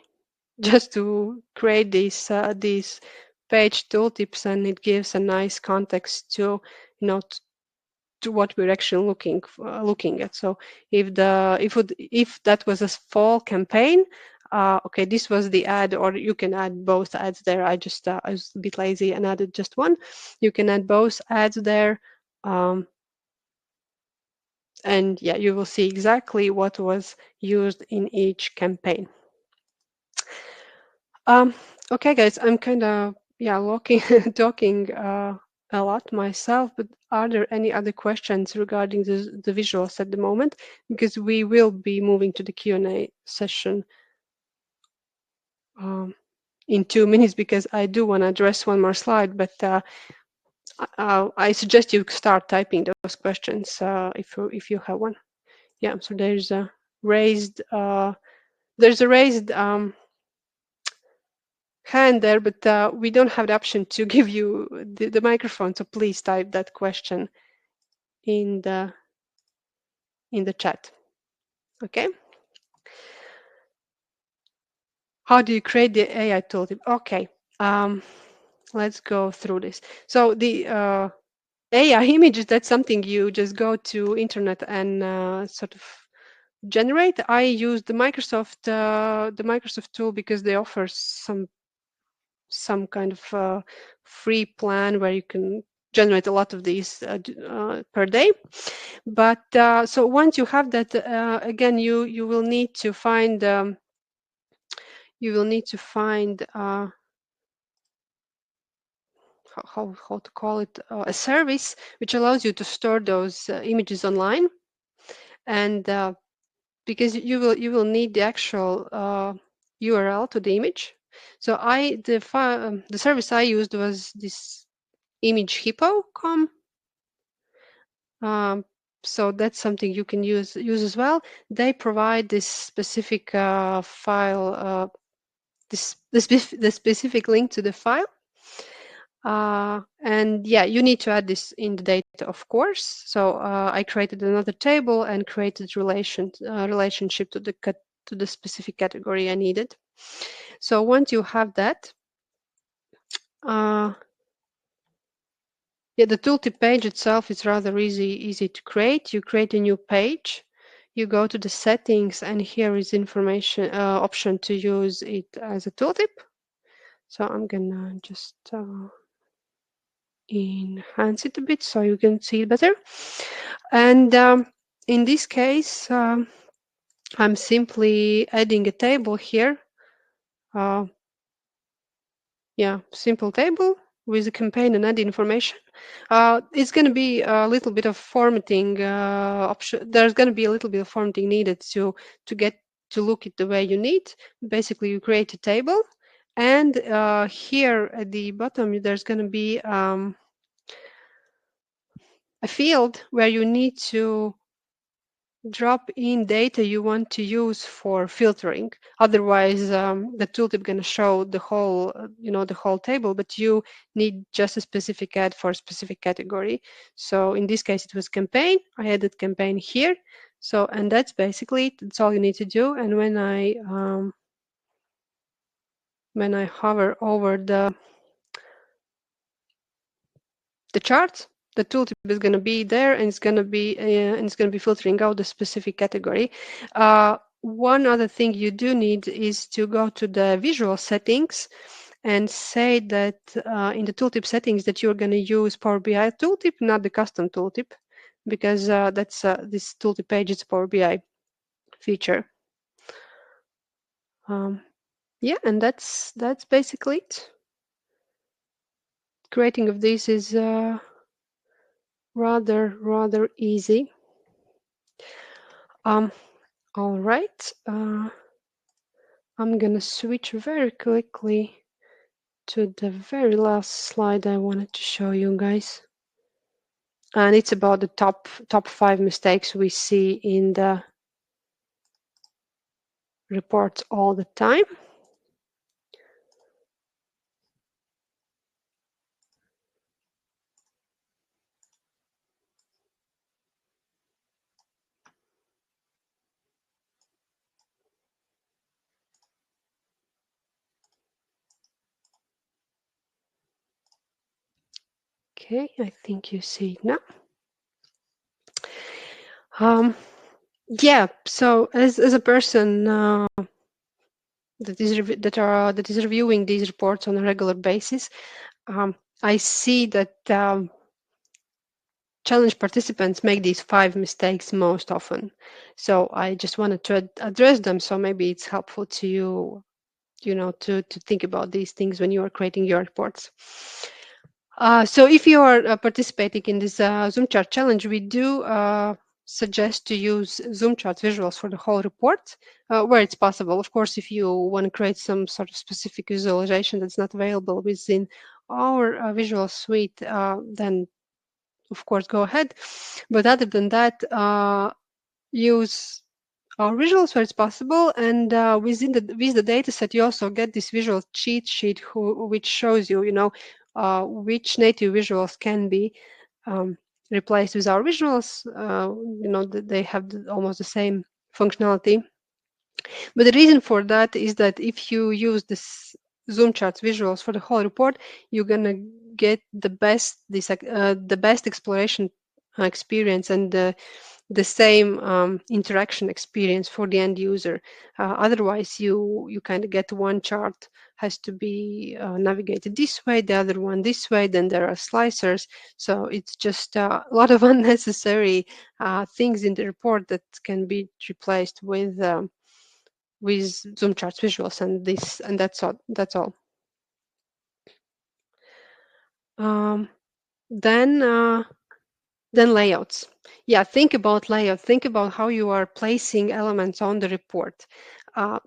just to create these page tooltips, and it gives a nice context to, you know, to what we're actually looking at. So if that was a fall campaign, okay, this was the ad, or you can add both ads there. I was a bit lazy and added just one. You can add both ads there, and yeah, you will see exactly what was used in each campaign. Okay, guys, I'm kind of talking a lot myself, but are there any other questions regarding the visuals at the moment? Because we will be moving to the Q&A session in 2 minutes, because I do want to address one more slide, but I suggest you start typing those questions if you have one. Yeah, so there's a raised hand there, but we don't have the option to give you the microphone, so please type that question in the chat. Okay. How do you create the AI tooltip? Okay, let's go through this. So the AI images, that's something you just go to internet and sort of generate. I use the Microsoft tool because they offer some kind of free plan where you can generate a lot of these per day. But so once you have that, again, you will need to find how to call it, a service which allows you to store those images online, and because you will need the actual URL to the image. So the service I used was this 𝐬𝐞𝐬𝐬.com. So that's something you can use as well. They provide this specific file, the specific link to the file. And yeah, you need to add this in the data, of course. So I created another table and created relationship to the specific category I needed. So once you have that, yeah, the tooltip page itself is rather easy to create. You create a new page, you go to the settings, and here is information option to use it as a tooltip. So I'm gonna just enhance it a bit so you can see it better. And in this case, I'm simply adding a table here. Yeah, simple table with a campaign and add information. It's going to be a little bit of formatting option. There's going to be a little bit of formatting needed to get to look it the way you need. Basically, you create a table, and here at the bottom, there's going to be a field where you need to drop in data you want to use for filtering. Otherwise, the tooltip going to show the whole, the whole table, but you need just a specific ad for a specific category. So in this case, it was campaign. I added campaign here. So, and that's basically it. That's all you need to do. And when I hover over the charts, the tooltip is going to be there, and it's going to be filtering out the specific category. One other thing you do need is to go to the visual settings and say that in the tooltip settings that you're going to use Power BI tooltip, not the custom tooltip, because that's this tooltip page is a Power BI feature. Yeah, and that's basically it. Creating of this is rather easy. All right. I'm gonna switch very quickly to the very last slide I wanted to show you guys, and it's about the top 5 mistakes we see in the reports all the time. Okay, I think you see it now. Yeah, so as a person that is reviewing these reports on a regular basis, I see that challenge participants make these 5 mistakes most often. So I just wanted to address them. So maybe it's helpful to you, to think about these things when you are creating your reports. So if you are participating in this ZoomChart challenge, we do suggest to use ZoomChart visuals for the whole report where it's possible. Of course, if you want to create some sort of specific visualization that's not available within our visual suite, then of course go ahead. But other than that, use our visuals where it's possible, and with the data set you also get this visual cheat sheet which shows you, which native visuals can be replaced with our visuals. They have almost the same functionality. But the reason for that is that if you use this ZoomCharts visuals for the whole report, you're gonna get the best exploration experience and the same interaction experience for the end user. Otherwise, you kind of get one chart has to be navigated this way, the other one this way, then there are slicers. So it's just a lot of unnecessary things in the report that can be replaced with ZoomCharts visuals, and that's all. Then layouts. Yeah, think about layout. Think about how you are placing elements on the report.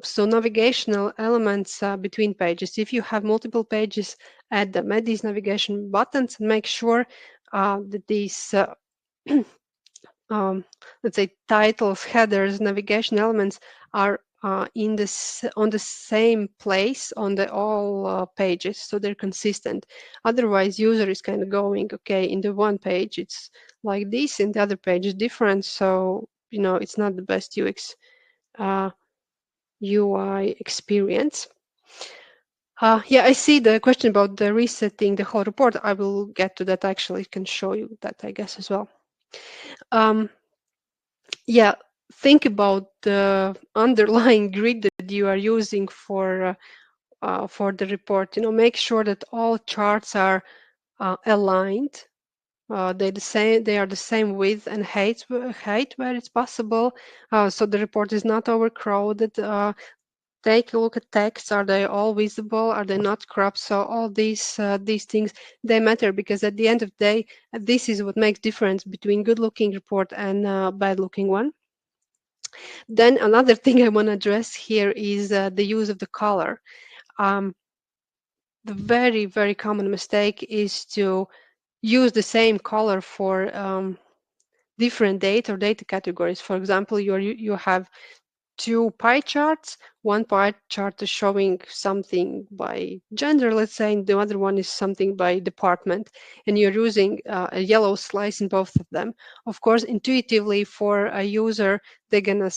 So navigational elements between pages. If you have multiple pages, add them. Add these navigation buttons and make sure that these let's say titles, headers, navigation elements are on the same place on the all pages, so they're consistent. Otherwise, user is kind of going, okay, in the one page it's like this, in the other page is different. So it's not the best UX UI experience. Yeah, I see the question about the resetting the whole report. I will get to that. Actually, I can show you that, I guess, as well. Yeah, think about the underlying grid that you are using for the report. Make sure that all charts are aligned. They are the same width and height where it's possible, so the report is not overcrowded. Take a look at text. Are they all visible? Are they not cropped? So all these things, they matter, because at the end of the day, this is what makes difference between good looking report and bad looking one. Then another thing I want to address here is the use of the color. The very, very common mistake is to use the same color for different data or data categories. For example, you have two pie charts. One pie chart is showing something by gender, let's say, and the other one is something by department, and you're using a yellow slice in both of them. Of course, intuitively for a user, they're gonna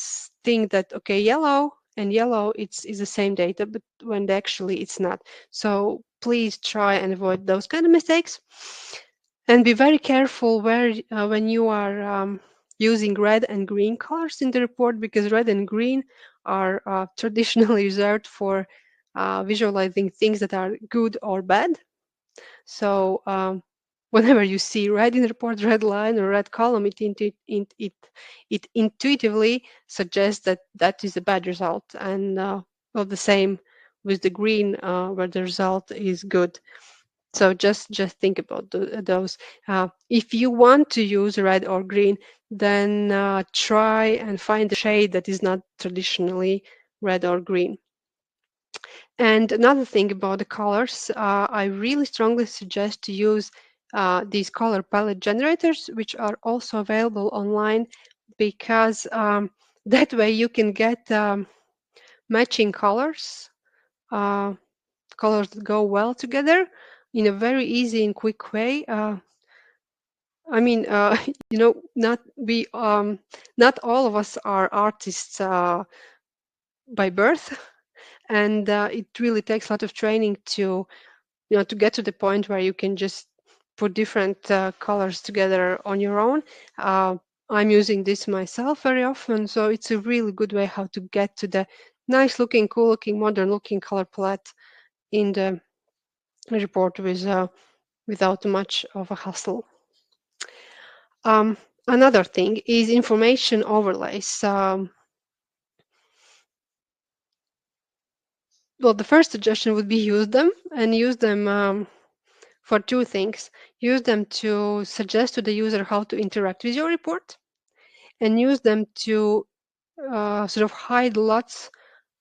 think that, okay, yellow and yellow is the same data, but when actually it's not. So please try and avoid those kind of mistakes. And be very careful when you are using red and green colors in the report, because red and green are traditionally reserved for visualizing things that are good or bad. So whenever you see red in the report, red line or red column, it intuitively suggests that that is a bad result, and well, the same with the green where the result is good. So just think about those. If you want to use red or green, then try and find a shade that is not traditionally red or green. And another thing about the colors, I really strongly suggest to use these color palette generators, which are also available online, because that way you can get matching colors, colors that go well together in a very easy and quick way. I mean, you know, not all of us are artists by birth, and it really takes a lot of training to, you know, to get to the point where you can just put different colors together on your own. I'm using this myself very often, so it's a really good way how to get to the nice looking, cool looking, modern looking color palette in the report without much of a hassle. Another thing is information overlays. Well, the first suggestion would be use them, and use them for two things. Use them to suggest to the user how to interact with your report, and use them to sort of hide lots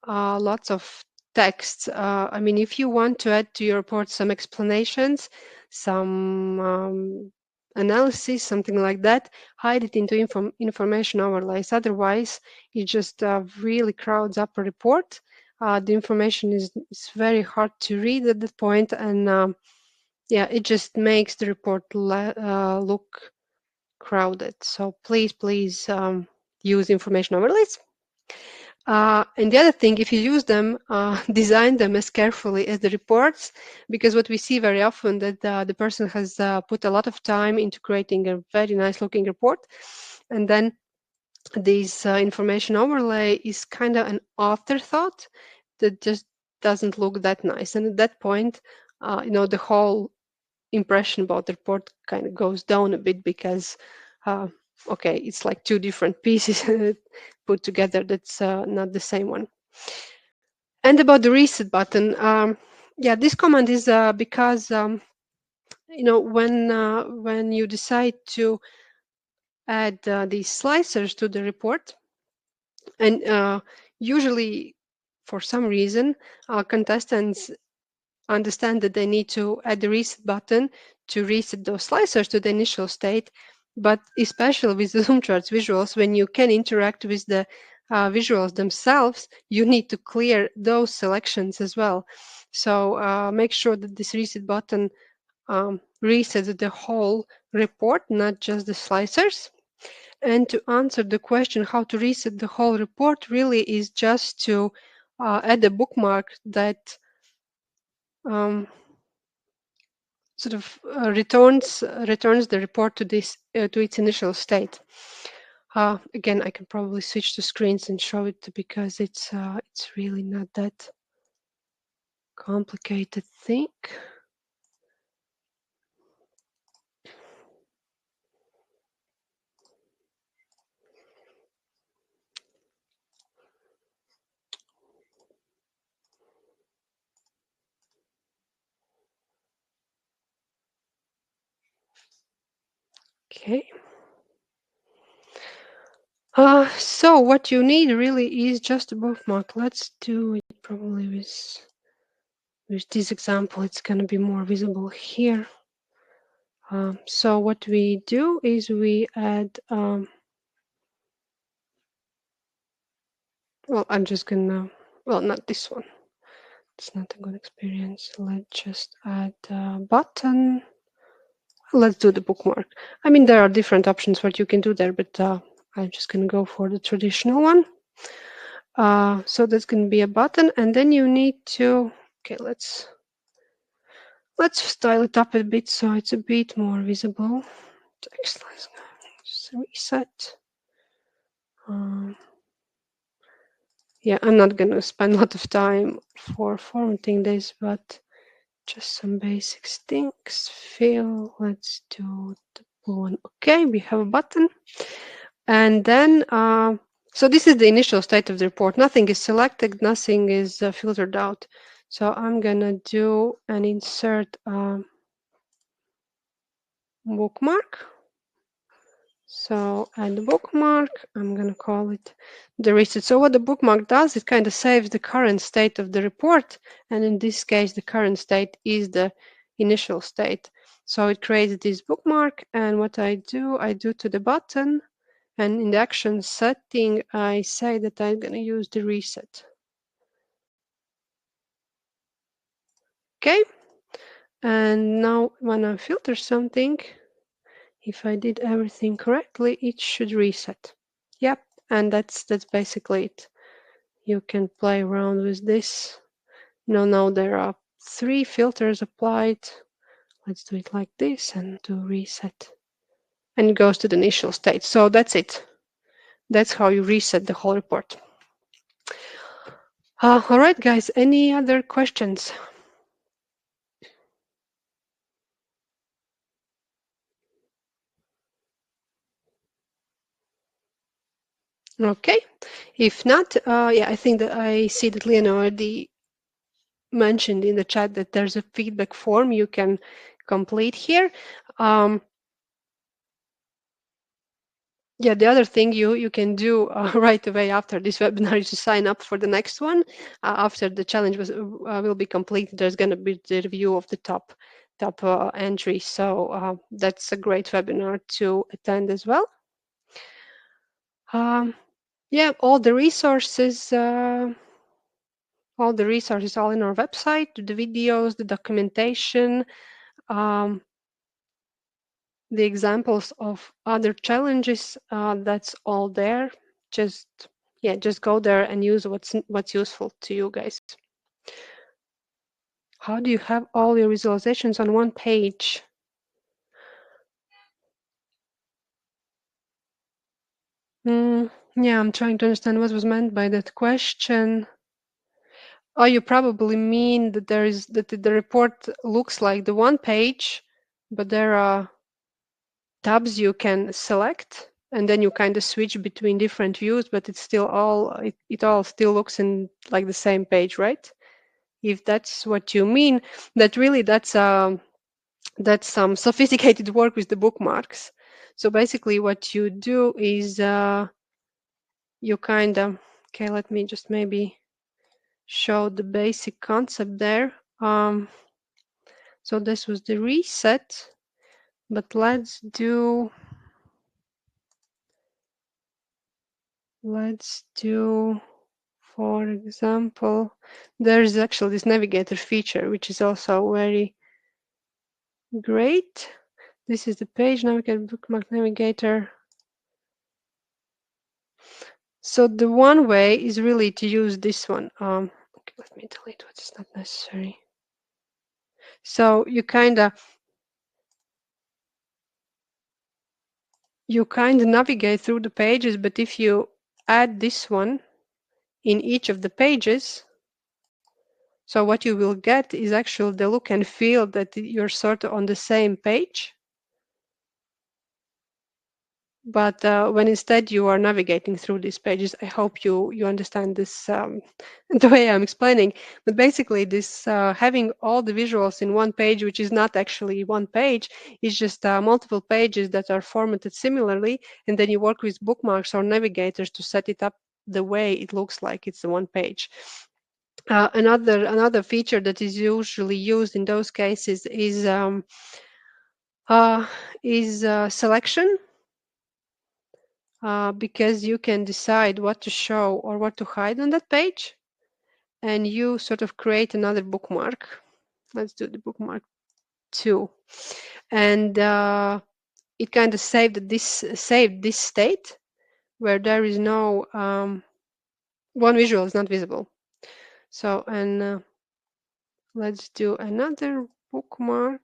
of text. I mean, if you want to add to your report some explanations, some analysis, something like that, hide it into information overlays. Otherwise, it just really crowds up a report. The information is very hard to read at that point, and yeah, it just makes the report look crowded. So please, use information overlays. And the other thing, if you use them, design them as carefully as the reports, because what we see very often that the person has put a lot of time into creating a very nice looking report, and then this information overlay is kind of an afterthought that just doesn't look that nice. And at that point, you know, the whole impression about the report kind of goes down a bit, because okay, it's like two different pieces put together. That's not the same one. And about the reset button, yeah, this command is because you know, when you decide to add these slicers to the report, and usually for some reason contestants understand that they need to add the reset button to reset those slicers to the initial state. But especially with the ZoomCharts visuals, when you can interact with the visuals themselves, you need to clear those selections as well. So make sure that this reset button resets the whole report, not just the slicers. And to answer the question how to reset the whole report really is just to add a bookmark that sort of returns the report to this to its initial state. Again, I can probably switch to screens and show it, because it's really not that complicated thing. Okay. So what you need really is just a bookmark. Let's do it probably with this example. It's going to be more visible here. So what we do is we add, well, I'm just gonna, well, not this one. It's not a good experience. Let's just add a button. Let's do the bookmark. I mean, there are different options what you can do there, but I'm just gonna go for the traditional one. So that's gonna be a button, and then you need to, okay, let's style it up a bit so it's a bit more visible. Text, let's just reset. Yeah, I'm not going to spend a lot of time for formatting this, but just some basic things. Fill, let's do the blue one. Okay, we have a button. And then, so this is the initial state of the report. Nothing is selected, nothing is filtered out. So I'm going to do an insert bookmark. So add the bookmark, I'm going to call it the reset. So what the bookmark does, it kind of saves the current state of the report. And in this case, the current state is the initial state. So it creates this bookmark. And what I do to the button. And in the action setting, I say that I'm going to use the reset. Okay. And now when I filter something, if I did everything correctly, it should reset. Yep, and that's basically it. You can play around with this. Now there are 3 filters applied. Let's do it like this and do reset. And it goes to the initial state. So that's it. That's how you reset the whole report. All right, guys, any other questions? Okay, if not, yeah, I think that I see that Leon already mentioned in the chat that there's a feedback form you can complete here. Yeah, the other thing you can do right away after this webinar is to sign up for the next one. After the challenge will be completed, there's going to be the review of the top entries. So that's a great webinar to attend as well. Yeah, all the resources all in our website, the videos, the documentation, the examples of other challenges, that's all there. Just go there and use what's useful to you guys. How do you have all your visualizations on one page? Yeah, I'm trying to understand what was meant by that question. Oh, you probably mean that the report looks like the one page, but there are tabs you can select, and then you kind of switch between different views, but it's still it all still looks in like the same page, right? If that's what you mean, that's some sophisticated work with the bookmarks. So basically what you do is you kind of, okay, let me just maybe show the basic concept there. So this was the reset, but let's do, for example, there's actually this navigator feature, which is also very great. This is the page navigator, bookmark navigator. So the one way is really to use this one. Okay, let me delete what's not necessary. So you kind of navigate through the pages, but if you add this one in each of the pages, so what you will get is actually the look and feel that you're sort of on the same page. But when instead you are navigating through these pages, I hope you understand this the way I'm explaining. But basically, this having all the visuals in one page, which is not actually one page, is just multiple pages that are formatted similarly, and then you work with bookmarks or navigators to set it up the way it looks like it's the one page. Another feature that is usually used in those cases is is selection, because you can decide what to show or what to hide on that page, and you sort of create another bookmark. Let's do the bookmark 2, and it kind of saved this state where there is no one visual is not visible. So, and let's do another bookmark,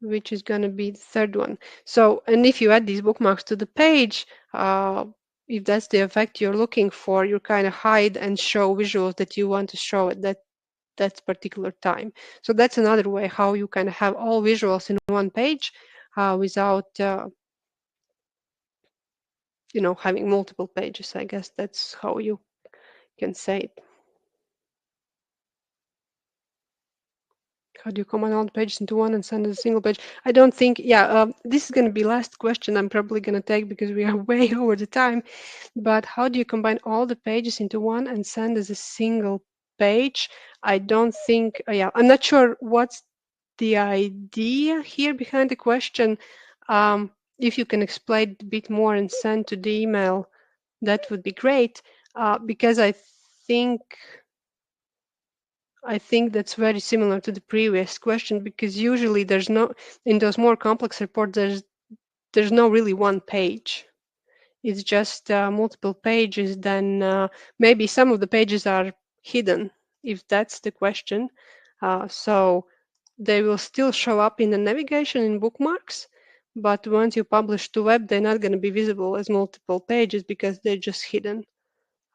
which is going to be the third one. So, and if you add these bookmarks to the page, if that's the effect you're looking for, you kind of hide and show visuals that you want to show at that particular time. So that's another way how you kind of have all visuals in one page without having multiple pages. I guess that's how you can say it. How do you combine all the pages into one and send as a single page? I don't think, yeah, this is going to be last question I'm probably going to take because we are way over the time. But how do you combine all the pages into one and send as a single page? I don't think, yeah, I'm not sure what's the idea here behind the question. If you can explain it a bit more and send to the email, that would be great, because I think that's very similar to the previous question, because usually there's no, in those more complex reports, there's no really one page. It's just multiple pages. Then maybe some of the pages are hidden, if that's the question. So they will still show up in the navigation in bookmarks, but once you publish to web, they're not going to be visible as multiple pages because they're just hidden.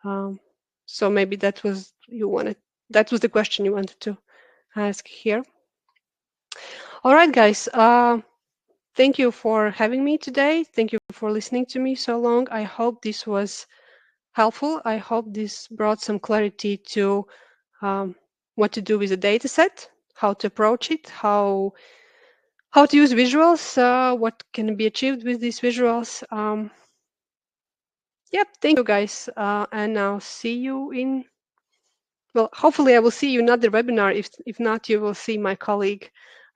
So maybe that was the question you wanted to ask here. All right, guys. Thank you for having me today. Thank you for listening to me so long. I hope this was helpful. I hope this brought some clarity to what to do with the data set, how to approach it, how to use visuals, what can be achieved with these visuals. Yep, thank you, guys. And I'll see you in, well, hopefully I will see you in another webinar. If not, you will see my colleague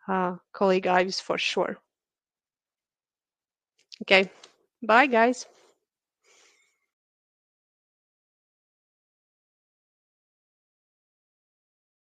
Ives for sure. Okay, bye, guys.